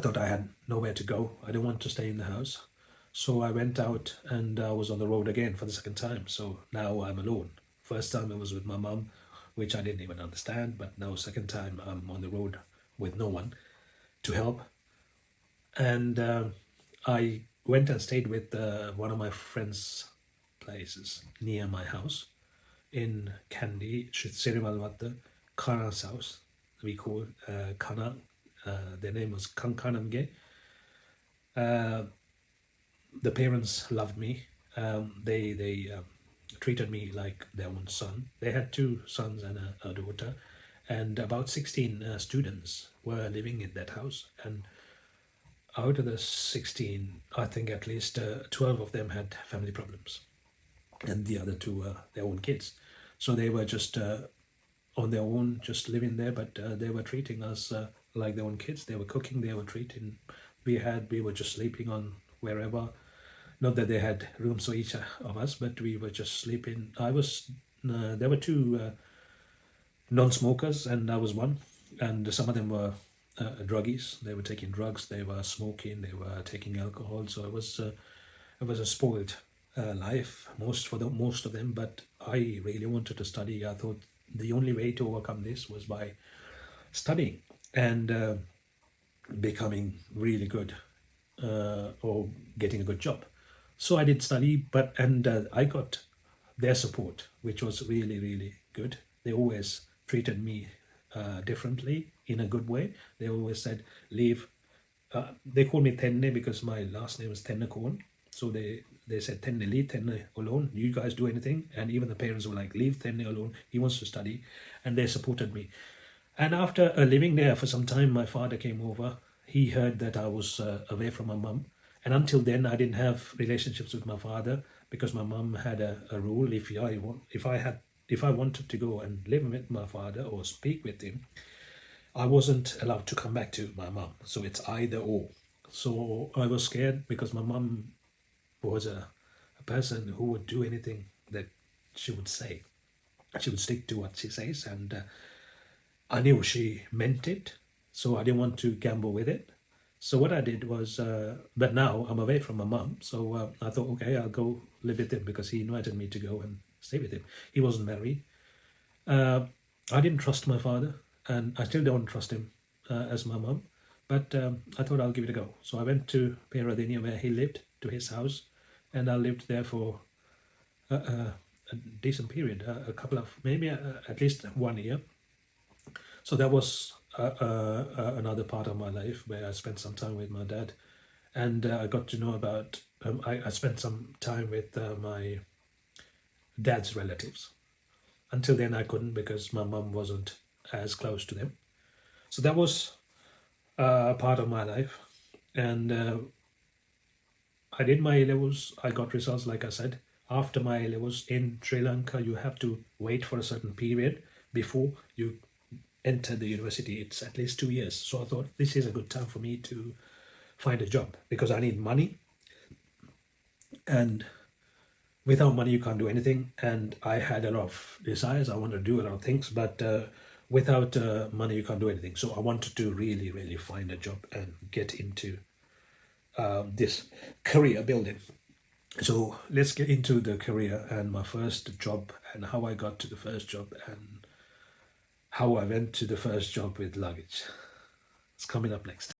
thought I had nowhere to go. I didn't want to stay in the house. So I went out and I was on the road again for the second time. So now I'm alone. First time I was with my mum, which I didn't even understand. But now second time I'm on the road with no one to help. And I went and stayed with one of my friends' places near my house in Kandy Sirimalwatte, Kana's house. We call Kana. Their name was Kankanamge. The parents loved me. They treated me like their own son. They had two sons and a daughter, and about 16 students were living in that house. And out of the 16, I think at least 12 of them had family problems, and the other two were their own kids. So they were just on their own, just living there, but they were treating us like their own kids. They were cooking, they were treating. We were just sleeping on wherever. Not that they had rooms for each of us, but we were just sleeping. There were two non-smokers, and I was one. And some of them were druggies. They were taking drugs, they were smoking, they were taking alcohol. So it was a spoiled life, most of them. But I really wanted to study. I thought the only way to overcome this was by studying and becoming really good or getting a good job. So I did study, and I got their support, which was really, really good. They always treated me differently in a good way. They always said, leave. They called me Tenne because my last name is Tennakoon. So they said, Tenne, leave Tenne alone. You guys do anything. And even the parents were like, leave Tenne alone. He wants to study. And they supported me. And after living there for some time, my father came over. He heard that I was away from my mum. And until then, I didn't have relationships with my father because my mum had a rule. If I wanted to go and live with my father or speak with him, I wasn't allowed to come back to my mum. So it's either or. So I was scared because my mum was a person who would do anything that she would say. She would stick to what she says, and I knew she meant it. So I didn't want to gamble with it. So what I did was, but now I'm away from my mum, so I thought, okay, I'll go live with him because he invited me to go and stay with him. He wasn't married. I didn't trust my father, and I still don't trust him as my mum, but I thought I'll give it a go. So I went to Peradeniya where he lived, to his house, and I lived there for a decent period, a couple of, maybe at least 1 year. So that was another part of my life where I spent some time with my dad, and I got to know about. I spent some time with my dad's relatives. Until then, I couldn't because my mum wasn't as close to them. So that was part of my life, and I did my A-levels. I got results, like I said. After my A-levels in Sri Lanka, you have to wait for a certain period before you enter the university. It's at least 2 years. So I thought this is a good time for me to find a job because I need money, and without money you can't do anything. And I had a lot of desires. I wanted to do a lot of things, but without money you can't do anything. So I wanted to really, really find a job and get into this career building. So let's get into the career and my first job and how I got to the first job and how I went to the first job with luggage. It's coming up next.